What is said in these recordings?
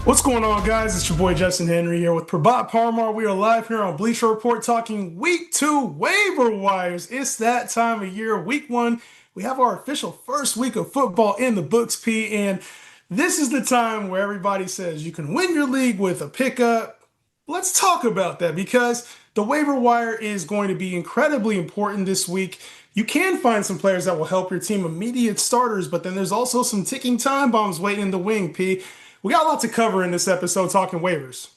What's going on, guys? It's your boy Justin Henry here with Prabhat Parmar. We are live here on Bleacher Report talking week 2 waiver wires. It's that time of year, week 1. We have our official first week of football in the books, P. And this is the time where everybody says you can win your league with a pickup. Let's talk about that because the waiver wire is going to be incredibly important this week. You can find some players that will help your team immediate starters, but then there's also some ticking time bombs waiting in the wing, P. We got a lot to cover in this episode talking waivers.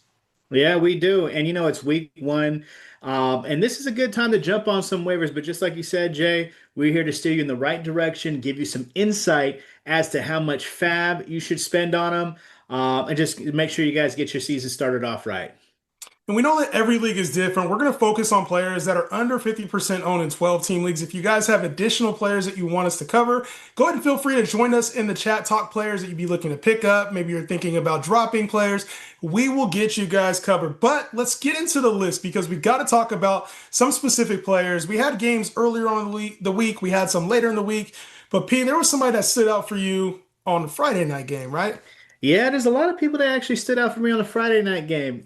Yeah, we do. And it's week one. And this is a good time to jump on some waivers. But just like you said, Jay, we're here to steer you in the right direction, give you some insight as to how much fab you should spend on them, and just make sure you guys get your season started off right. And we know that every league is different. We're going to focus on players that are under 50% owned in 12-team leagues. If you guys have additional players that you want us to cover, go ahead and feel free to join us in the chat, talk players that you'd be looking to pick up. Maybe you're thinking about dropping players. We will get you guys covered. But let's get into the list because we've got to talk about some specific players. We had games earlier on in the week. We had some later in the week. But P, there was somebody that stood out for you on the Friday night game, right? Yeah, there's a lot of people that actually stood out for me on the Friday night game.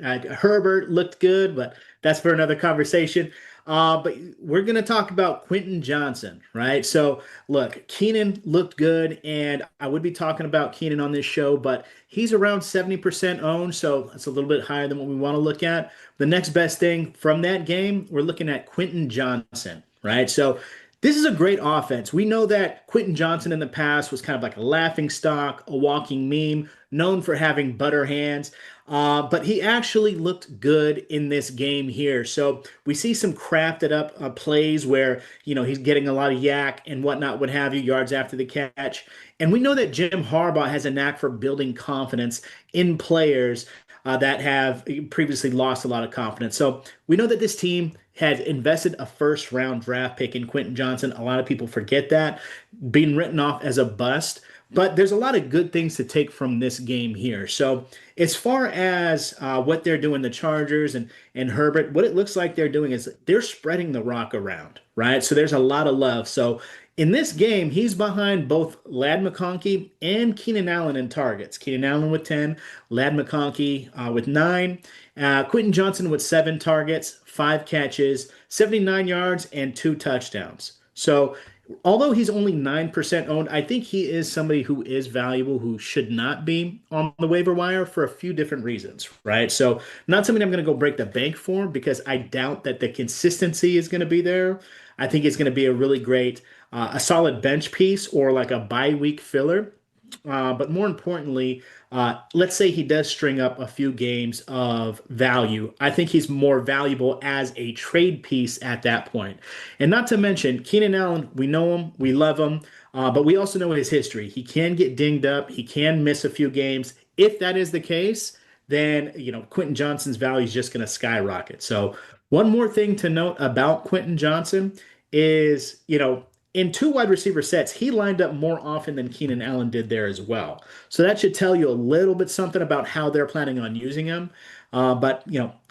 Herbert looked good, but that's for another conversation. But we're going to talk about Quentin Johnston, right? So, look, Keenan looked good, and I would be talking about Keenan on this show, but he's around 70% owned, so that's a little bit higher than what we want to look at. The next best thing from that game, we're looking at Quentin Johnston, right? So, this is a great offense. We know that Quentin Johnston in the past was kind of like a laughing stock, a walking meme, known for having butter hands. But he actually looked good in this game here. So we see some crafted up plays where, he's getting a lot of yak and whatnot, what have you, yards after the catch. And we know that Jim Harbaugh has a knack for building confidence in players that have previously lost a lot of confidence. So we know that this team had invested a first round draft pick in Quentin Johnston. A lot of people forget that, being written off as a bust. But there's a lot of good things to take from this game here. So, as far as what they're doing, the Chargers and Herbert, what it looks like they're doing is they're spreading the rock around, right? So, there's a lot of love. So, in this game, he's behind both Lad McConkey and Keenan Allen in targets. Keenan Allen with 10, Lad McConkey with 9, Quentin Johnston with 7 targets, 5 catches, 79 yards, and 2 touchdowns. So, although he's only 9% owned, I think he is somebody who is valuable, who should not be on the waiver wire for a few different reasons, right? So, not something I'm going to go break the bank for because I doubt that the consistency is going to be there. I think it's going to be a really great, a solid bench piece or like a bye week filler. But more importantly, let's say he does string up a few games of value. I think he's more valuable as a trade piece at that point. And not to mention, Keenan Allen, we know him, we love him, but we also know his history. He can get dinged up, he can miss a few games. If that is the case, then Quentin Johnston's value is just going to skyrocket. So one more thing to note about Quentin Johnston is, in 2 wide receiver sets, he lined up more often than Keenan Allen did there as well. So that should tell you a little bit something about how they're planning on using him. But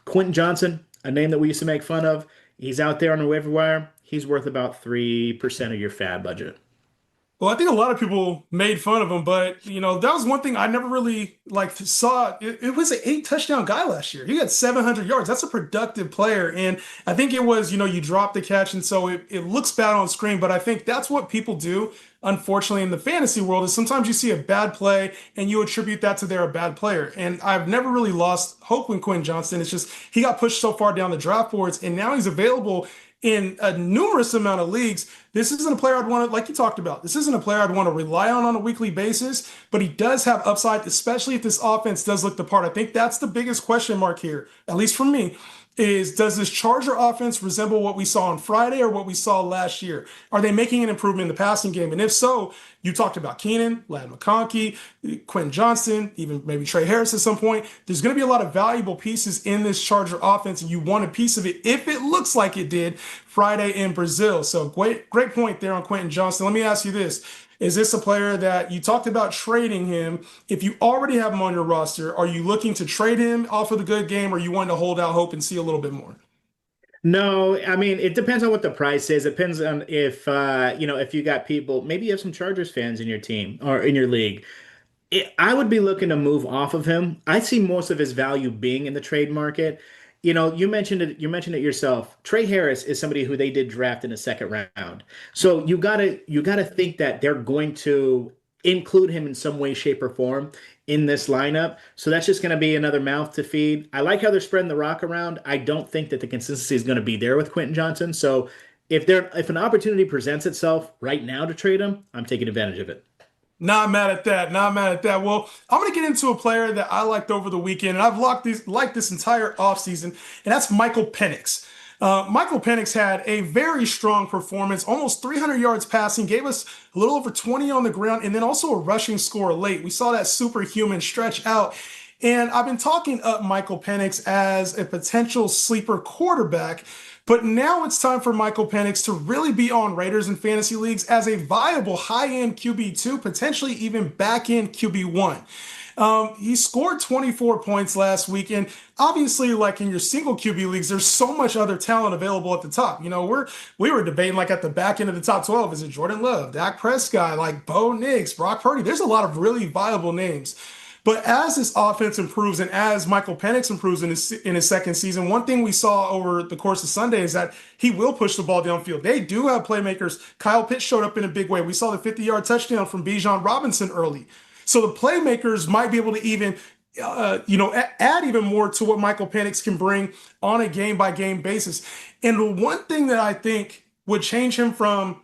Quentin Johnston, a name that we used to make fun of, he's out there on the waiver wire. He's worth about 3% of your fab budget. Well, I think a lot of people made fun of him, but that was one thing I never really like saw. It was an 8 touchdown guy last year. He got 700 yards. That's a productive player, and I think it was you dropped the catch, and so it looks bad on screen. But I think that's what people do. Unfortunately, in the fantasy world, is sometimes you see a bad play and you attribute that to they're a bad player. And I've never really lost hope with Quentin Johnston. It's just he got pushed so far down the draft boards, and now he's available in a numerous amount of leagues. This isn't a player I'd want to, like you talked about, this isn't a player I'd want to rely on a weekly basis, but he does have upside, especially if this offense does look the part. I think that's the biggest question mark here, at least for me, is does this Charger offense resemble what we saw on Friday or what we saw last year? Are they making an improvement in the passing game? And if so, you talked about Keenan, Lad McConkey, Quentin Johnston, even maybe Trey Harris at some point. There's going to be a lot of valuable pieces in this Charger offense, and you want a piece of it if it looks like it did Friday in Brazil. So great point there on Quentin Johnston. Let me ask you this. Is this a player that you talked about trading him? If you already have him on your roster, are you looking to trade him off of the good game, or you want to hold out hope and see a little bit more? No, I mean it depends on what the price is. It depends on if if you got people, maybe you have some Chargers fans in your team or in your league. I would be looking to move off of him. I see most of his value being in the trade market. You know, you mentioned it. You mentioned it yourself. Trey Harris is somebody who they did draft in the second round. So you gotta think that they're going to include him in some way, shape, or form in this lineup. So that's just going to be another mouth to feed. I like how they're spreading the rock around. I don't think that the consistency is going to be there with Quentin Johnson. So if an opportunity presents itself right now to trade him, I'm taking advantage of it. Not mad at that. Not mad at that. Well, I'm going to get into a player that I liked over the weekend, and I've liked this entire offseason, and that's Michael Penix. Michael Penix had a very strong performance, almost 300 yards passing, gave us a little over 20 on the ground, and then also a rushing score late. We saw that superhuman stretch out. And I've been talking up Michael Penix as a potential sleeper quarterback. But now it's time for Michael Penix to really be on Raiders and fantasy leagues as a viable high-end QB2, potentially even back-end QB1. He scored 24 points last week, and obviously, like in your single QB leagues, there's so much other talent available at the top. You know, we were debating like at the back end of the top 12, is it Jordan Love, Dak Prescott, like Bo Nix, Brock Purdy? There's a lot of really viable names. But as this offense improves and as Michael Penix improves in his second season, one thing we saw over the course of Sunday is that he will push the ball downfield. They do have playmakers. Kyle Pitts showed up in a big way. We saw the 50-yard touchdown from Bijan Robinson early. So the playmakers might be able to even, add even more to what Michael Penix can bring on a game-by-game basis. And the one thing that I think would change him from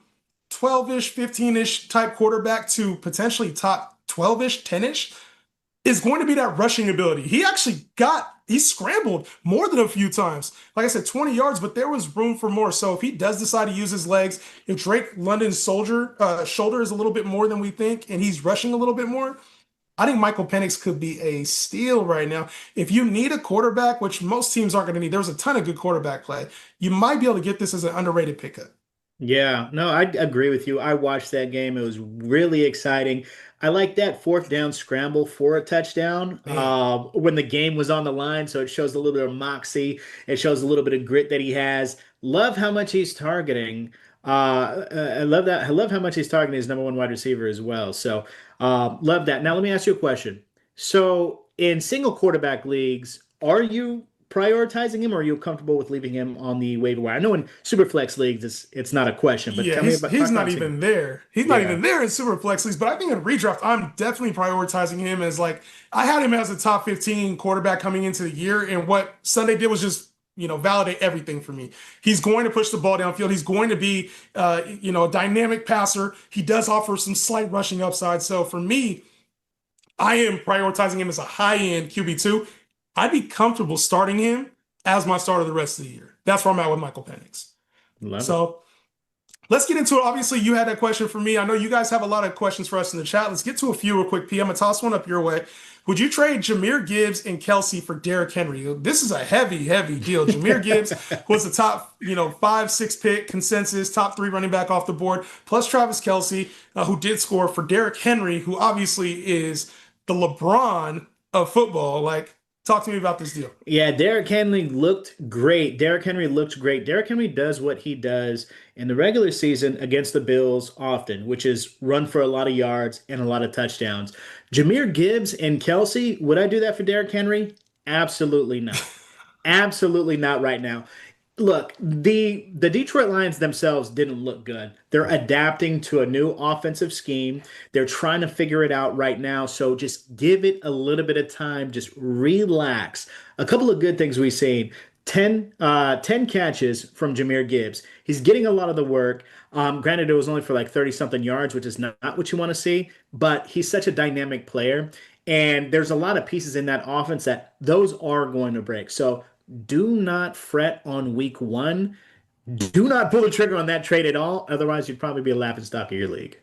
12-ish, 15-ish type quarterback to potentially top 12-ish, 10-ish is going to be that rushing ability. He scrambled more than a few times. Like I said, 20 yards, but there was room for more. So if he does decide to use his legs, if Drake London's shoulder is a little bit more than we think, and he's rushing a little bit more, I think Michael Penix could be a steal right now. If you need a quarterback, which most teams aren't going to need, there's a ton of good quarterback play. You might be able to get this as an underrated pickup. Yeah, no, I agree with you. I watched that game. It was really exciting. I like that fourth down scramble for a touchdown Man. when the game was on the line. So it shows a little bit of moxie. It shows a little bit of grit that he has. Love how much he's targeting. I love that. I love how much he's targeting his number one wide receiver as well. So love that. Now let me ask you a question. So in single quarterback leagues, are you prioritizing him, or are you comfortable with leaving him on the waiver wire? I know in super flex leagues it's not a question, but Yeah, tell me about he's not talk to me. even there. He's not Yeah. even there in super flex leagues. But I think in redraft, I'm definitely prioritizing him as like I had him as a top 15 quarterback coming into the year, and what Sunday did was just validate everything for me. He's going to push the ball downfield. He's going to be a dynamic passer. He does offer some slight rushing upside. So for me, I am prioritizing him as a high end QB2. I'd be comfortable starting him as my starter the rest of the year. That's where I'm at with Michael Penix. Love it. So let's get into it. Obviously, you had that question for me. I know you guys have a lot of questions for us in the chat. Let's get to a few real quick. P, I'm gonna toss one up your way. Would you trade Jahmyr Gibbs and Kelsey for Derrick Henry? This is a heavy, heavy deal. Jahmyr Gibbs was the top, 5, 6 pick consensus, top 3 running back off the board, plus Travis Kelsey, who did score for Derrick Henry, who obviously is the LeBron of football. Like, talk to me about this deal. Yeah, Derrick Henry looked great. Derrick Henry looked great. Derrick Henry does what he does in the regular season against the Bills often, which is run for a lot of yards and a lot of touchdowns. Jahmyr Gibbs and Kelsey, would I do that for Derrick Henry? Absolutely not. Absolutely not right now. Look, the Detroit Lions themselves didn't look good. They're adapting to a new offensive scheme. They're trying to figure it out right now. So just give it a little bit of time. Just relax. A couple of good things we've seen. 10 catches from Jahmyr Gibbs. He's getting a lot of the work. Granted, it was only for like 30 something yards, which is not what you want to see, but he's such a dynamic player. And there's a lot of pieces in that offense that those are going to break. So do not fret on week one. Do not pull the trigger on that trade at all. Otherwise, you'd probably be a laughing stock of your league.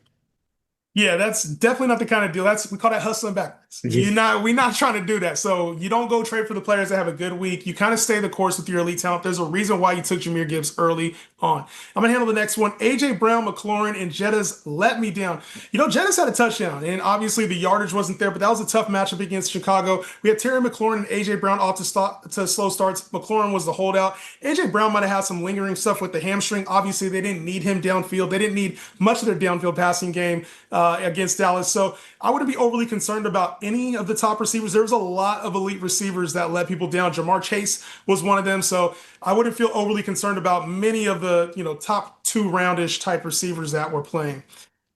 Yeah, that's definitely not the kind of deal. We call that hustling backwards. We're not trying to do that. So you don't go trade for the players that have a good week. You kind of stay the course with your elite talent. There's a reason why you took Jahmyr Gibbs early on. I'm going to handle the next one. A.J. Brown, McLaurin, and Jettas let me down. Jettas had a touchdown, and obviously the yardage wasn't there, but that was a tough matchup against Chicago. We had Terry McLaurin and A.J. Brown off to slow starts. McLaurin was the holdout. A.J. Brown might have had some lingering stuff with the hamstring. Obviously, they didn't need him downfield. They didn't need much of their downfield passing game against Dallas. So I wouldn't be overly concerned about any of the top receivers. There was a lot of elite receivers that let people down. Jamar Chase was one of them. So I wouldn't feel overly concerned about many of the top two roundish type receivers that were playing.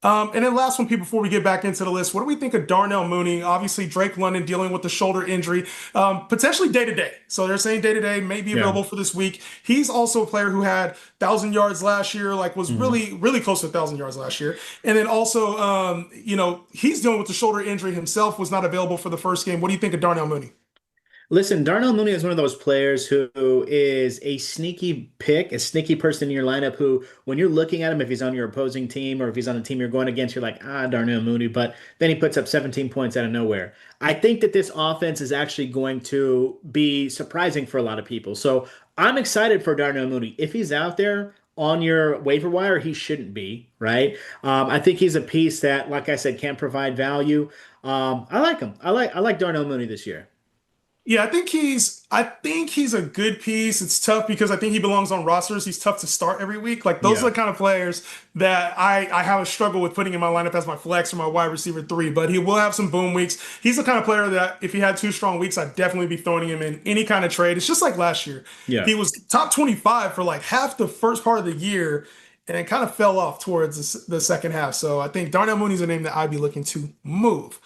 And then last one, Pete, before we get back into the list, what do we think of Darnell Mooney? Obviously, Drake London dealing with the shoulder injury, potentially day to day. So they're saying day to day may be available for this week. He's also a player who had 1,000 yards last year, like was really, really close to 1,000 yards last year. And then also, he's dealing with the shoulder injury himself, was not available for the first game. What do you think of Darnell Mooney? Listen, Darnell Mooney is one of those players who is a sneaky pick, a sneaky person in your lineup who, when you're looking at him, if he's on your opposing team or if he's on the team you're going against, you're like, Darnell Mooney. But then he puts up 17 points out of nowhere. I think that this offense is actually going to be surprising for a lot of people. So I'm excited for Darnell Mooney. If he's out there on your waiver wire, he shouldn't be, right? I think he's a piece that, like I said, can provide value. I like him. I like Darnell Mooney this year. Yeah, I think he's a good piece. It's tough because I think he belongs on rosters. He's tough to start every week. Like those Yeah. are the kind of players that I have a struggle with putting in my lineup as my flex or my wide receiver three. But he will have some boom weeks. He's the kind of player that if he had two strong weeks, I'd definitely be throwing him in any kind of trade. It's just like last year. Yeah. He was top 25 for like half the first part of the year and it kind of fell off towards the second half. So I think Darnell Mooney's a name that I'd be looking to move.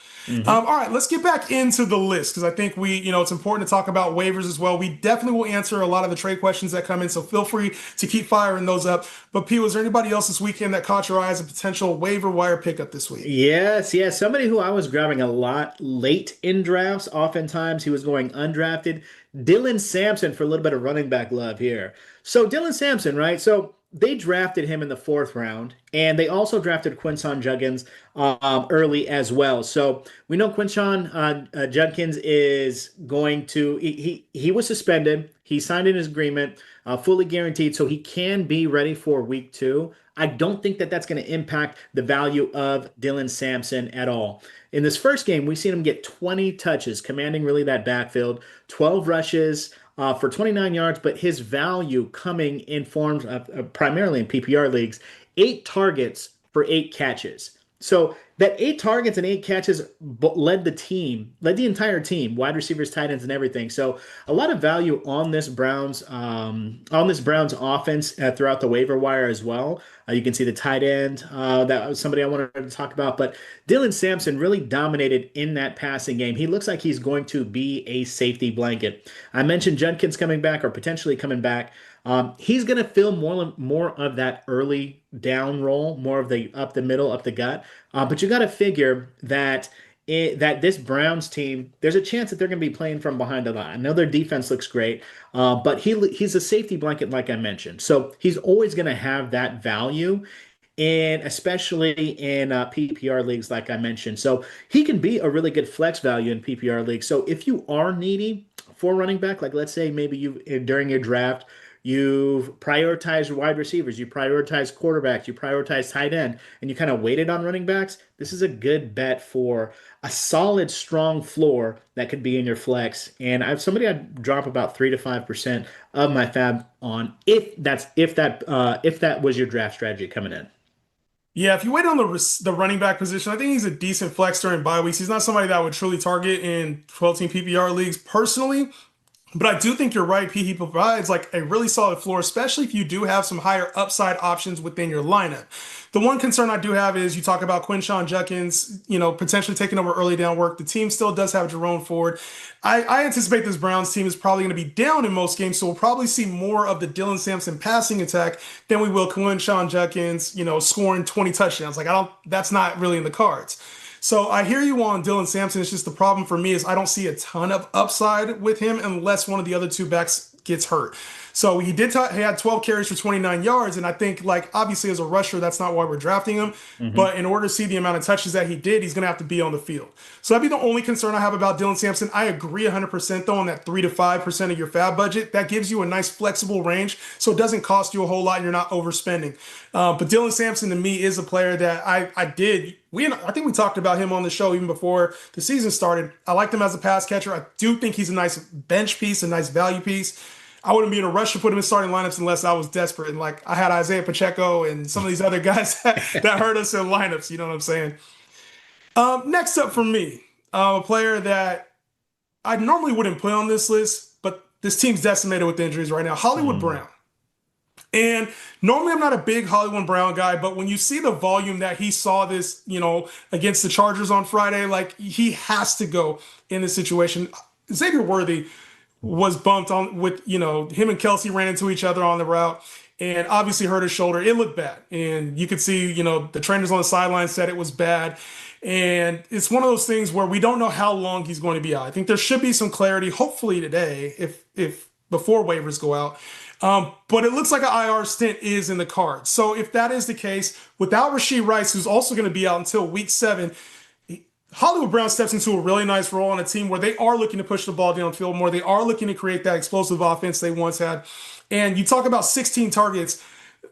All right, let's get back into the list because I think it's important to talk about waivers as well. We definitely will answer a lot of the trade questions that come in, so feel free to keep firing those up. But P, was there anybody else this weekend that caught your eye as a potential waiver wire pickup this week? Yes, yes. Somebody who I was grabbing a lot late in drafts. Oftentimes he was going undrafted. Dylan Sampson for a little bit of running back love here. So Dylan Sampson, right? So they drafted him in the fourth round, and they also drafted Quinton Judkins early as well. So we know Quinton Judkins is going to he was suspended. He signed in his agreement, fully guaranteed, so he can be ready for week two. I don't think that that's going to impact the value of Dylan Sampson at all. In this first game, we've seen him get 20 touches, commanding really that backfield, 12 rushes for 29 yards, but his value coming in forms of primarily in PPR leagues, 8 targets for 8 catches. So that 8 targets and 8 catches led the entire team, wide receivers, tight ends, and everything. So a lot of value on this Browns offense throughout the waiver wire as well. You can see the tight end. That was somebody I wanted to talk about. But Dylan Sampson really dominated in that passing game. He looks like he's going to be a safety blanket. I mentioned Judkins coming back or potentially coming back. He's going to fill more of that early down role, more of the up the middle, up the gut. But you got to figure that this Browns team, there's a chance that they're going to be playing from behind a lot. I know their defense looks great, but he's a safety blanket, like I mentioned. So he's always going to have that value, and especially in PPR leagues, like I mentioned. So he can be a really good flex value in PPR leagues. So if you are needy for running back, like let's say maybe during your draft, you've prioritized wide receivers, you prioritize quarterbacks, you prioritize tight end, and you kind of waited on running backs. This is a good bet for a solid, strong floor that could be in your flex. And I'd drop about 3 to 5% of my fab on if that was your draft strategy coming in. Yeah, if you wait on the running back position, I think he's a decent flex during bye weeks. He's not somebody that I would truly target in 12-team PPR leagues personally. But I do think you're right, P. He provides like a really solid floor, especially if you do have some higher upside options within your lineup. The one concern I do have is you talk about Quinton Judkins, potentially taking over early down work. The team still does have Jerome Ford. I anticipate this Browns team is probably going to be down in most games, so we'll probably see more of the Dylan Sampson passing attack than we will Quinton Judkins, scoring 20 touchdowns. That's not really in the cards. So I hear you on Dylan Sampson. It's just the problem for me is I don't see a ton of upside with him unless one of the other two backs gets hurt. So he had 12 carries for 29 yards, and I think like obviously as a rusher, that's not why we're drafting him. Hmm. But in order to see the amount of touches that he did, he's going to have to be on the field. So that'd be the only concern I have about Dylan Sampson. I agree 100% though on that 3 to 5% of your fab budget. That gives you a nice flexible range, so it doesn't cost you a whole lot, and you're not overspending. But Dylan Sampson to me is a player that I did. I think we talked about him on the show even before the season started. I liked him as a pass catcher. I do think he's a nice bench piece, a nice value piece. I wouldn't be in a rush to put him in starting lineups unless I was desperate. And like I had Isaiah Pacheco and some of these other guys that hurt us in lineups. You know what I'm saying? Next up for me, a player that I normally wouldn't put on this list, but this team's decimated with injuries right now. Hollywood Brown. And normally I'm not a big Hollywood Brown guy, but when you see the volume that he saw this, against the Chargers on Friday, like he has to go in this situation. Xavier Worthy was bumped on with, him and Kelsey ran into each other on the route and obviously hurt his shoulder. It looked bad. And you could see, the trainers on the sideline said it was bad. And it's one of those things where we don't know how long he's going to be out. I think there should be some clarity, hopefully today, if before waivers go out. But it looks like an IR stint is in the cards. So if that is the case, without Rashee Rice, who's also going to be out until week 7, Hollywood Brown steps into a really nice role on a team where they are looking to push the ball downfield more. They are looking to create that explosive offense they once had. And you talk about 16 targets.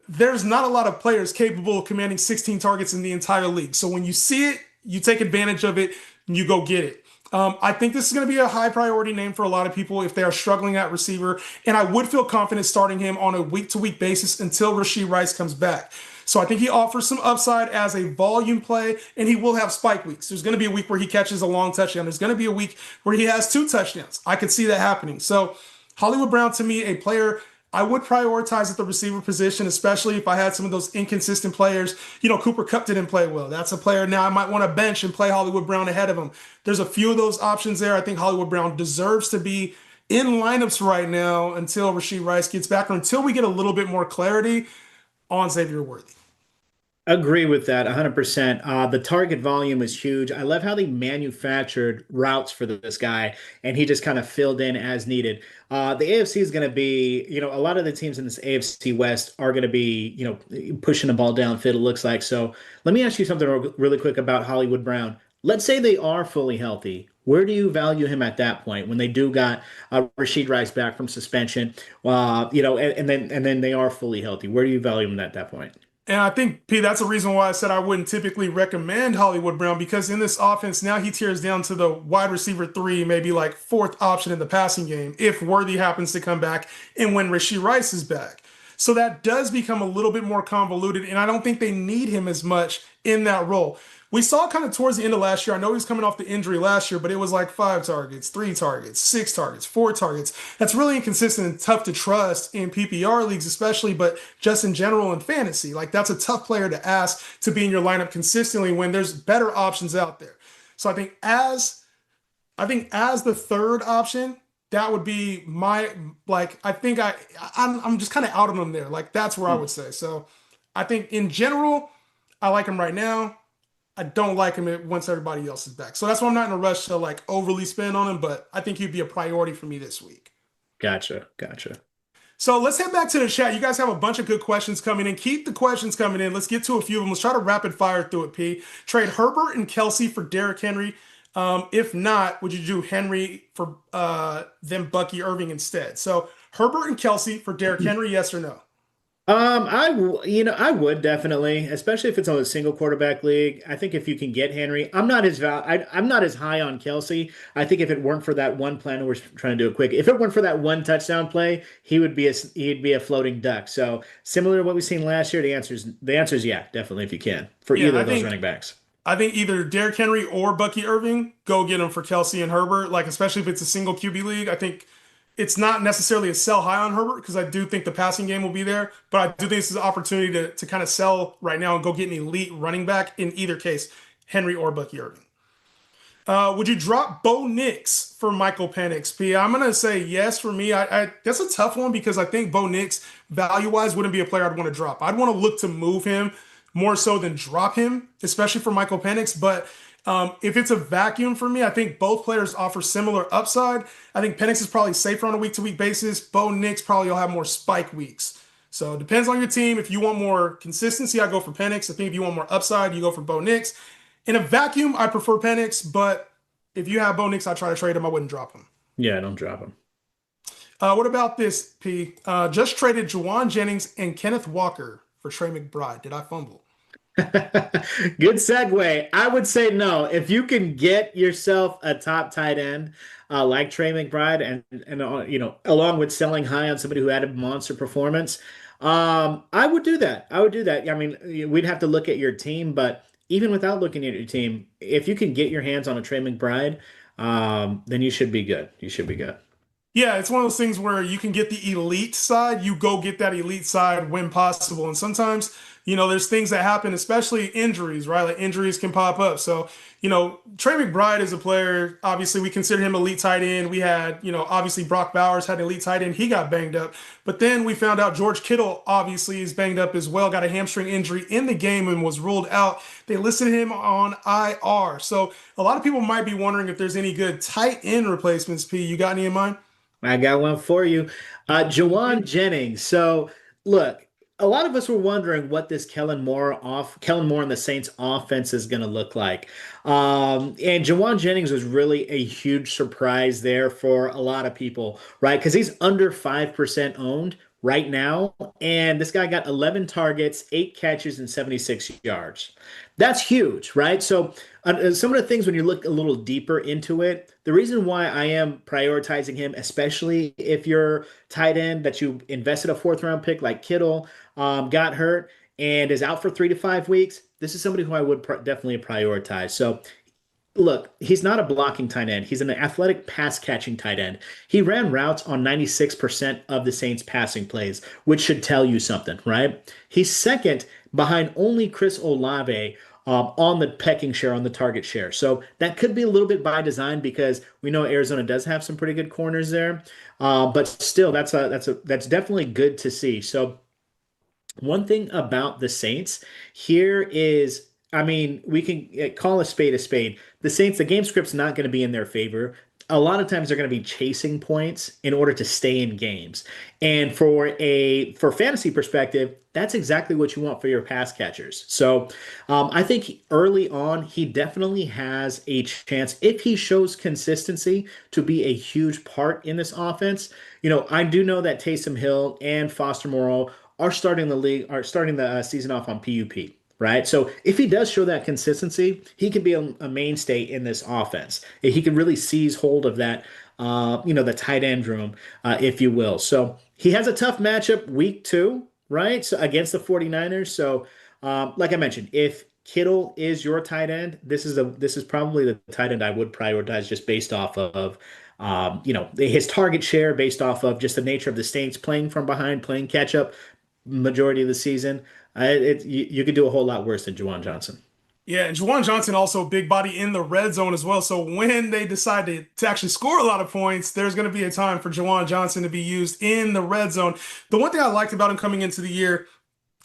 There's not a lot of players capable of commanding 16 targets in the entire league. So when you see it, you take advantage of it and you go get it. I think this is going to be a high priority name for a lot of people if they are struggling at receiver. And I would feel confident starting him on a week-to-week basis until Rashee Rice comes back. So I think he offers some upside as a volume play, and he will have spike weeks. There's going to be a week where he catches a long touchdown. There's going to be a week where he has 2 touchdowns. I could see that happening. So Hollywood Brown, to me, a player I would prioritize at the receiver position, especially if I had some of those inconsistent players. Cooper Kupp didn't play well. That's a player now I might want to bench and play Hollywood Brown ahead of him. There's a few of those options there. I think Hollywood Brown deserves to be in lineups right now until Rashee Rice gets back or until we get a little bit more clarity on Xavier Worthy. Agree with that 100%. The target volume is huge. I love how they manufactured routes for this guy, and he just kind of filled in as needed. The AFC is going to be, a lot of the teams in this AFC West are going to be, pushing the ball downfield, it looks like. So let me ask you something really quick about Hollywood Brown. Let's say they are fully healthy. Where do you value him at that point when they do got Rashee Rice back from suspension, and then they are fully healthy? Where do you value him at that point? And I think, P, that's a reason why I said I wouldn't typically recommend Hollywood Brown, because in this offense, now he tears down to the wide receiver 3, maybe like 4th option in the passing game, if Worthy happens to come back and when Rashee Rice is back. So that does become a little bit more convoluted, and I don't think they need him as much in that role. We saw kind of towards the end of last year, I know he was coming off the injury last year, but it was like 5 targets, 3 targets, 6 targets, 4 targets. That's really inconsistent and tough to trust in PPR leagues, especially, but just in general in fantasy. Like that's a tough player to ask to be in your lineup consistently when there's better options out there. So I think as the 3rd option, that would be my, like, I'm just kind of out on him there. Like that's where I would say. So I think in general, I like him right now. I don't like him once everybody else is back. So that's why I'm not in a rush to like overly spend on him, but I think he'd be a priority for me this week. Gotcha. So let's head back to the chat. You guys have a bunch of good questions coming in. Keep the questions coming in. Let's get to a few of them. Let's try to rapid fire through it, P. Trade Herbert and Kelsey for Derrick Henry. If not, would you do Henry for then Bucky Irving instead? So Herbert and Kelsey for Derrick Henry, yes or no? I would definitely, especially if it's on a single quarterback league. I think if you can get Henry, I'm not as high on Kelsey. I think if it weren't for that one plan, we're trying to do it quick. If it weren't for that one touchdown play, he'd be a floating duck. So similar to what we've seen last year, the answer is yeah, definitely if you can for either of those running backs. I think either Derrick Henry or Bucky Irving, go get him for Kelsey and Herbert. Like especially if it's a single QB league, I think it's not necessarily a sell high on Herbert because I do think the passing game will be there, but I do think this is an opportunity to kind of sell right now and go get an elite running back in either case, Henry or Bucky Irving. Would you drop Bo Nix for Michael Penix? P, I'm going to say yes for me. That's a tough one because I think Bo Nix, value-wise, wouldn't be a player I'd want to drop. I'd want to look to move him more so than drop him, especially for Michael Penix. But If it's a vacuum for me, I think both players offer similar upside. I think Penix is probably safer on a week-to-week basis. Bo Nix probably will have more spike weeks. So it depends on your team. If you want more consistency, I go for Penix. I think if you want more upside, you go for Bo Nix. In a vacuum, I prefer Penix, but if you have Bo Nix, I try to trade him. I wouldn't drop him. Yeah, don't drop him. What about this, P? Just traded Juwan Jennings and Kenneth Walker for Trey McBride. Did I fumble? Good segue. I would say no. If you can get yourself a top tight end like Trey McBride, and along with selling high on somebody who had a monster performance, I would do that. I would do that. I mean, we'd have to look at your team, but even without looking at your team, if you can get your hands on a Trey McBride, then you should be good. You should be good. Yeah, it's one of those things where you can get the elite side, you go get that elite side when possible. And sometimes, there's things that happen, especially injuries, right? Like injuries can pop up. So, Trey McBride is a player, obviously, we consider him elite tight end. We had, obviously Brock Bowers had an elite tight end. He got banged up. But then we found out George Kittle obviously is banged up as well, got a hamstring injury in the game and was ruled out. They listed him on IR. So a lot of people might be wondering if there's any good tight end replacements, P. You got any in mind? I got one for you. Jawan Jennings. So look, a lot of us were wondering what this Kellen Moore and the Saints offense is going to look like. And Jawan Jennings was really a huge surprise there for a lot of people, right? Because he's under 5% owned right now. And this guy got 11 targets, 8 catches, and 76 yards. That's huge, right? So some of the things when you look a little deeper into it, the reason why I am prioritizing him, especially if you're tight end that you invested a fourth round pick like Kittle, got hurt and is out for 3 to 5 weeks, this is somebody who I would definitely prioritize. So look, he's not a blocking tight end. He's an athletic pass catching tight end. He ran routes on 96% of the Saints passing plays, which should tell you something, right? He's second behind only Chris Olave on the pecking share, on the target share. So that could be a little bit by design because we know Arizona does have some pretty good corners there. But still, that's definitely good to see. So one thing about the Saints here is, I mean, we can call a spade a spade. The Saints, the game script's not going to be in their favor. A lot of times they're going to be chasing points in order to stay in games. And for fantasy perspective, that's exactly what you want for your pass catchers. So I think early on he definitely has a chance if he shows consistency to be a huge part in this offense. I do know that Taysom Hill and Foster Moreau are starting the season off on PUP. Right. So if he does show that consistency, he could be a mainstay in this offense. He can really seize hold of that, the tight end room, if you will. So he has a tough matchup week 2, right? So against the 49ers. So like I mentioned, if Kittle is your tight end, this is probably the tight end I would prioritize just based off of his target share, based off of just the nature of the Saints playing from behind, playing catch up majority of the season. You could do a whole lot worse than Juwan Johnson. Yeah, and Juwan Johnson also big body in the red zone as well. So when they decide to actually score a lot of points, there's going to be a time for Juwan Johnson to be used in the red zone. The one thing I liked about him coming into the year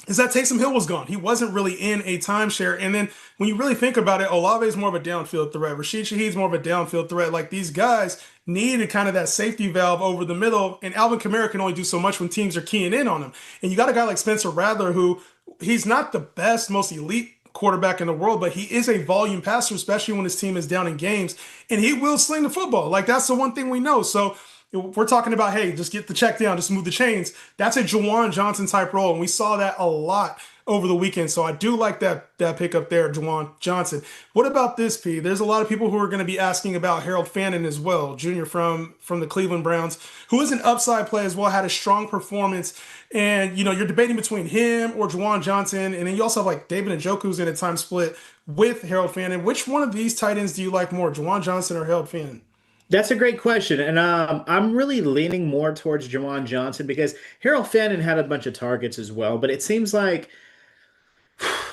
is that Taysom Hill was gone. He wasn't really in a timeshare. And then when you really think about it, Olave is more of a downfield threat. Rashid Shaheed's more of a downfield threat. Like these guys needed kind of that safety valve over the middle. And Alvin Kamara can only do so much when teams are keying in on him. And you got a guy like Spencer Rattler, who he's not the best, most elite quarterback in the world, but he is a volume passer, especially when his team is down in games. And he will sling the football. Like that's the one thing we know. So we're talking about, hey, just get the check down, just move the chains. That's a Juwan Johnson type role, and we saw that a lot over the weekend. So I do like that pickup there, Juwan Johnson. What about this, P? There's a lot of people who are going to be asking about Harold Fannin as well, Jr. from the Cleveland Browns, who is an upside play as well, had a strong performance. And you're debating between him or Juwan Johnson, and then you also have like David Njoku's in a time split with Harold Fannin. Which one of these tight ends do you like more, Juwan Johnson or Harold Fannin? That's a great question, and I'm really leaning more towards Jawan Johnson because Harold Fannin had a bunch of targets as well, but it seems like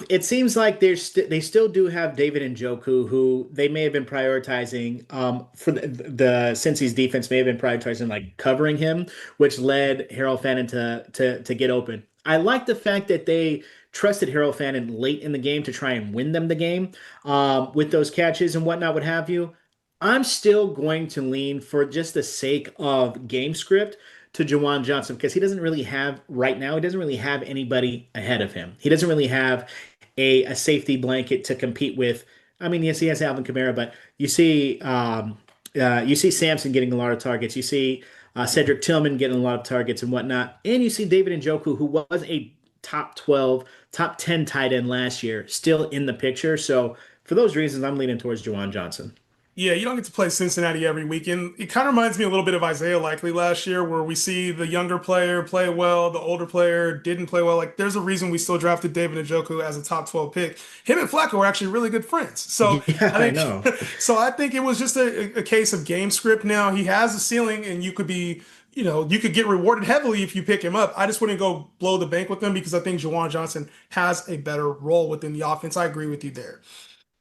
they still do have David Njoku, who they may have been prioritizing for the Cincy's defense may have been prioritizing like covering him, which led Harold Fannin to get open. I like the fact that they trusted Harold Fannin late in the game to try and win them the game with those catches and whatnot, what have you. I'm still going to lean for just the sake of game script to Juwan Johnson because he doesn't really have right now. He doesn't really have anybody ahead of him. He doesn't really have a safety blanket to compete with. I mean, yes, he has Alvin Kamara, but you see Sampson getting a lot of targets. You see Cedric Tillman getting a lot of targets and whatnot, and you see David Njoku, who was a top 12, top 10 tight end last year, still in the picture. So for those reasons, I'm leaning towards Juwan Johnson. Yeah, you don't get to play Cincinnati every weekend. It kind of reminds me a little bit of Isaiah Likely last year, where we see the younger player play well, the older player didn't play well. Like, there's a reason we still drafted David Njoku as a top 12 pick. Him and Flacco are actually really good friends. So Yeah, I I know. think, so I think it was just a case of game script. Now he has a ceiling, and you could be, you could get rewarded heavily if you pick him up. I just wouldn't go blow the bank with him because I think Jawan Johnson has a better role within the offense. I agree with you there.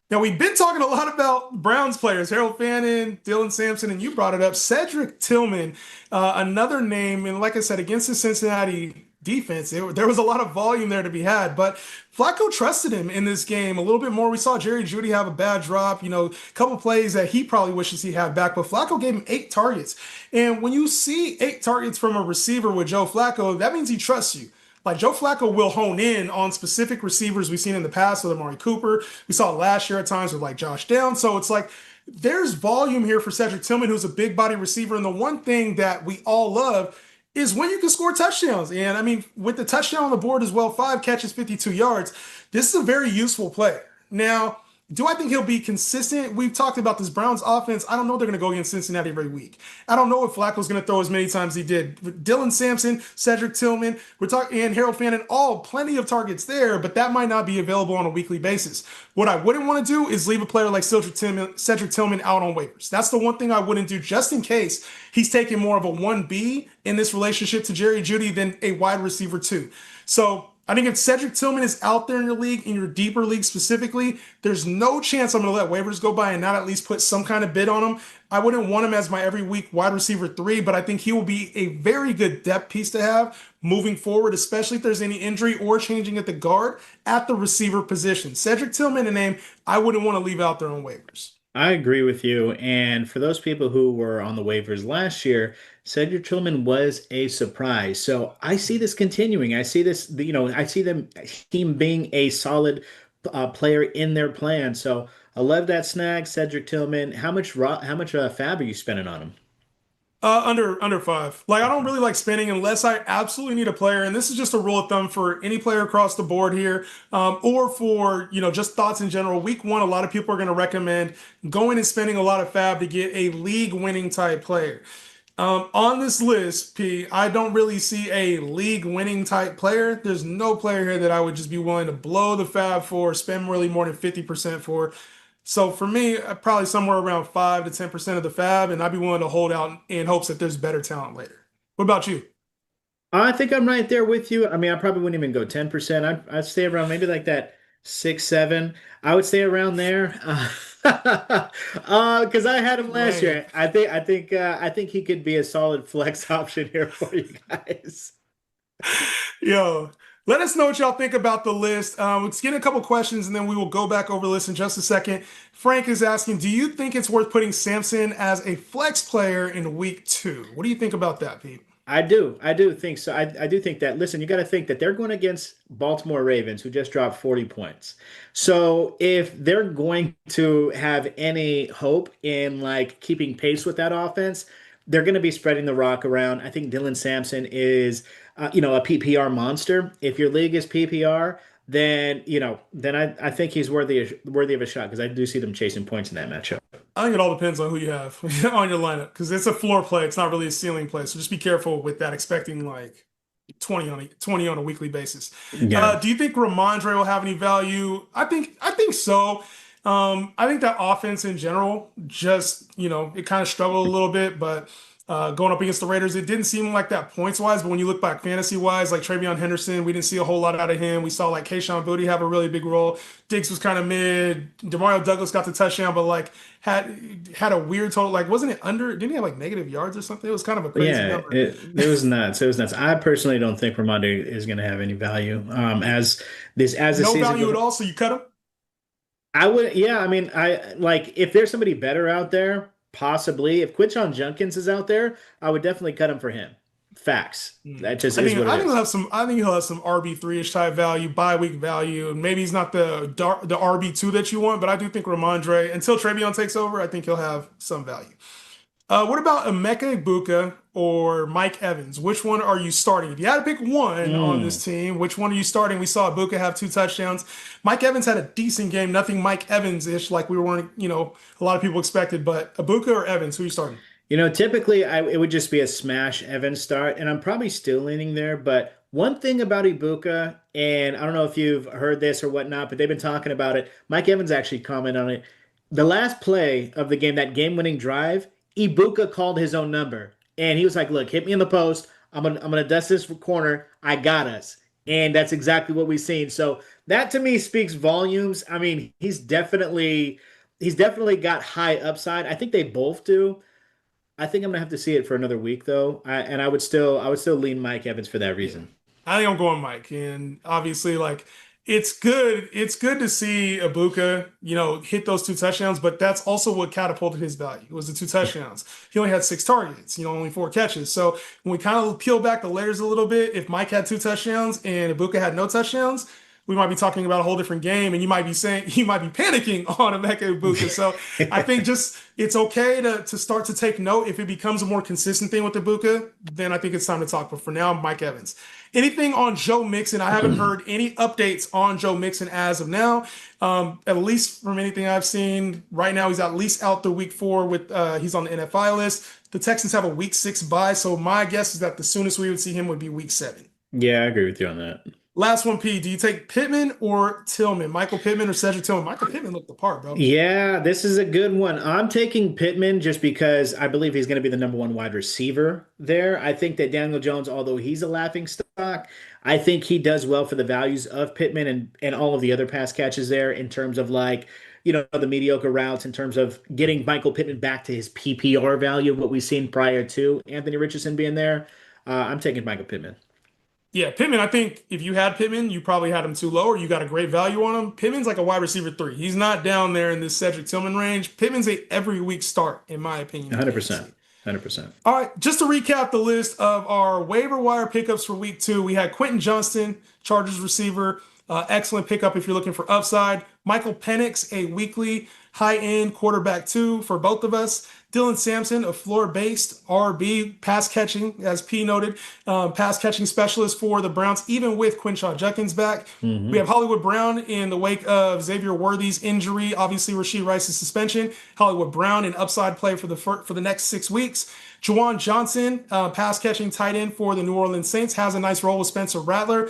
Now, we've been talking a lot about Browns players, Harold Fannin, Dylan Sampson, and you brought it up, Cedric Tillman, another name. And like I said, against the Cincinnati defense, there was a lot of volume there to be had. But Flacco trusted him in this game a little bit more. We saw Jerry Jeudy have a bad drop, a couple plays that he probably wishes he had back. But Flacco gave him 8 targets. And when you see 8 targets from a receiver with Joe Flacco, that means he trusts you. Like Joe Flacco will hone in on specific receivers we've seen in the past with Amari Cooper. We saw it last year at times with like Josh Downs. So it's like there's volume here for Cedric Tillman, who's a big body receiver. And the one thing that we all love is when you can score touchdowns. And I mean, with the touchdown on the board as well, 5 catches, 52 yards, this is a very useful player. Now, do I think he'll be consistent? We've talked about this Browns offense. I don't know they're going to go against Cincinnati every week. I don't know if Flacco's going to throw as many times as he did. Dylan Sampson, Cedric Tillman, we're talking, and Harold Fannin, all plenty of targets there, but that might not be available on a weekly basis. What I wouldn't want to do is leave a player like Cedric Tillman out on waivers. That's the one thing I wouldn't do, just in case he's taking more of a 1B in this relationship to Jerry Jeudy than a wide receiver 2. So I think if Cedric Tillman is out there in your league, in your deeper league specifically, there's no chance I'm going to let waivers go by and not at least put some kind of bid on him. I wouldn't want him as my every week wide receiver 3, but I think he will be a very good depth piece to have moving forward, especially if there's any injury or changing at the guard at the receiver position. Cedric Tillman, a name I wouldn't want to leave out there on waivers. I agree with you. And for those people who were on the waivers last year, Cedric Tillman was a surprise. So I see this continuing. I see this, I see them team being a solid player in their plan. So I love that snag, Cedric Tillman. How much fab are you spending on him? Under 5. Like I don't really like spending unless I absolutely need a player, and this is just a rule of thumb for any player across the board here, or for just thoughts in general. Week 1, a lot of people are going to recommend going and spending a lot of fab to get a league-winning type player. On this list, P, I don't really see a league-winning type player. There's no player here that I would just be willing to blow the fab for, spend really more than 50% for. So for me, probably somewhere around 5 to 10% of the fab, and I'd be willing to hold out in hopes that there's better talent later. What about you? I think I'm right there with you. I mean, I probably wouldn't even go 10%. I'd stay around maybe like that 6, 7. I would stay around there. Because I had him last Man. year. I think he could be a solid flex option here for you guys. Yo, let us know what y'all think about the list. Let's get a couple questions and then we will go back over the list in just a second. Frank is asking, do you think it's worth putting Sampson as a flex player in week 2? What do you think about that, Pete? I do think so. I do think that. Listen, you got to think that they're going against Baltimore Ravens, who just dropped 40 points. So if they're going to have any hope in like keeping pace with that offense, they're going to be spreading the rock around. I think Dylan Sampson is, a PPR monster. If your league is PPR, then I think he's worthy of a shot because I do see them chasing points in that matchup. I think it all depends on who you have on your lineup because it's a floor play. It's not really a ceiling play. So just be careful with that, expecting like 20 on a weekly basis. Yeah. Do you think Ramondre will have any value? I think so. I think that offense in general just, it kind of struggled a little bit, but going up against the Raiders. It didn't seem like that points wise, but when you look back fantasy wise, like Travion Henderson, we didn't see a whole lot out of him. We saw like Kayshon Boutte have a really big role. Diggs was kind of mid. Demario Douglas got the touchdown, but like had a weird total. Like, wasn't it under? Didn't he have like negative yards or something? It was kind of a crazy Yeah, number. it was nuts. It was nuts. I personally don't think Ramondo is going to have any value. As the No season value goes, at all, so you cut him. I would. Yeah, I mean, I like if there's somebody better out there, possibly. If Quinton Junkins is out there, I would definitely cut him for him. Facts. That just I is think what I it think he'll is. have some. I think he'll have some RB3-ish type value, bye week value, and maybe he's not the RB2 that you want, but I do think Ramondre until Travion takes over, I think he'll have some value. What about Emeka Egbuka or Mike Evans? Which one are you starting? If you had to pick one on Mm. this team, which one are you starting? We saw Egbuka have 2 touchdowns. Mike Evans had a decent game, nothing Mike Evans-ish like we weren't, a lot of people expected. But Egbuka or Evans, who are you starting? Typically it would just be a smash Evans start, and I'm probably still leaning there. But one thing about Ibuka, and I don't know if you've heard this or whatnot, but they've been talking about it. Mike Evans actually commented on it. The last play of the game, that game-winning drive, Ibuka called his own number, and he was like, "Look, hit me in the post. I'm gonna dust this corner. I got us." And that's exactly what we've seen. So that to me speaks volumes. I mean, he's definitely got high upside. I think they both do. I think I'm gonna have to see it for another week though, and I would still lean Mike Evans for that Yeah. reason. I think I'm going Mike. And obviously, like it's good. It's good to see Ibuka, hit those 2 touchdowns, but that's also what catapulted his value was the 2 touchdowns. He only had 6 targets, only 4 catches. So when we kind of peel back the layers a little bit, if Mike had 2 touchdowns and Ibuka had no touchdowns, we might be talking about a whole different game, and you might be saying you might be panicking on Emeka Ibuka. So I think just it's okay to start to take note. If it becomes a more consistent thing with Ibuka, then I think it's time to talk. But for now, Mike Evans. Anything on Joe Mixon? I haven't heard any updates on Joe Mixon as of now. At least from anything I've seen, right now he's at least out the week 4 with he's on the NFI list. The Texans have a week 6 bye, so my guess is that the soonest we would see him would be week 7. Yeah, I agree with you on that. Last one, P. Do you take Pittman or Tillman? Michael Pittman or Cedric Tillman? Michael Pittman looked the part, bro. Yeah, this is a good one. I'm taking Pittman just because I believe he's going to be the number one wide receiver there. I think that Daniel Jones, although he's a laughing stock, I think he does well for the values of Pittman and all of the other pass catches there in terms of like, the mediocre routes, in terms of getting Michael Pittman back to his PPR value, what we've seen prior to Anthony Richardson being there. I'm taking Michael Pittman. Yeah, Pittman, I think if you had Pittman, you probably had him too low or you got a great value on him. Pittman's like a wide receiver 3. He's not down there in this Cedric Tillman range. Pittman's a every week start, in my opinion, in 100%. fantasy. 100%. All right, just to recap the list of our waiver wire pickups for week 2, we had Quentin Johnston, Chargers receiver, excellent pickup if you're looking for upside. Michael Penix, a weekly high-end quarterback 2 for both of us. Dylan Sampson, a floor-based RB, pass catching, as P noted, pass catching specialist for the Browns, even with Quinshon Judkins back. We Hmm. have Hollywood Brown in the wake of Xavier Worthy's injury, obviously Rashee Rice's suspension. Hollywood Brown, an upside play for the next 6 weeks. Juwan Johnson, pass catching tight end for the New Orleans Saints, has a nice role with Spencer Rattler.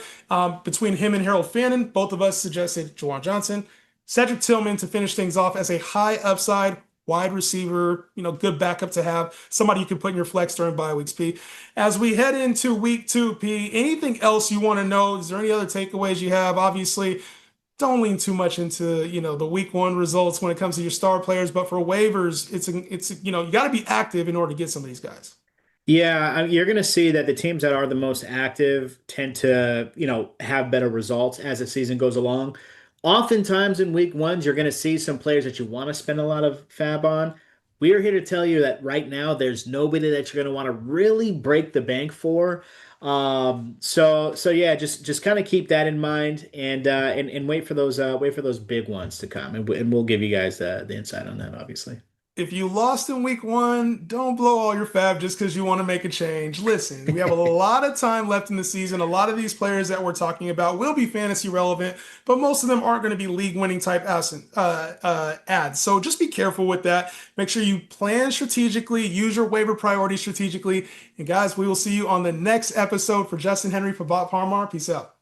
Between him and Harold Fannin, both of us suggested Juwan Johnson. Cedric Tillman to finish things off as a high upside wide receiver, good backup to have, somebody you can put in your flex during bye weeks, P. As we head into week 2, P, anything else you want to know? Is there any other takeaways you have? Obviously, don't lean too much into, the week 1 results when it comes to your star players, but for waivers, you got to be active in order to get some of these guys. Yeah, you're going to see that the teams that are the most active tend to, have better results as the season goes along. Oftentimes in week ones, you're going to see some players that you want to spend a lot of fab on. We are here to tell you that right now, there's nobody that you're going to want to really break the bank for. So yeah, just kind of keep that in mind and wait for those big ones to come, and we'll give you guys the insight on that, obviously. If you lost in week 1, don't blow all your fab just because you want to make a change. Listen, we have a lot of time left in the season. A lot of these players that we're talking about will be fantasy relevant, but most of them aren't going to be league winning type ads. So just be careful with that. Make sure you plan strategically, use your waiver priorities strategically. And guys, we will see you on the next episode. For Justin Henry, for Bob Parmar, peace out.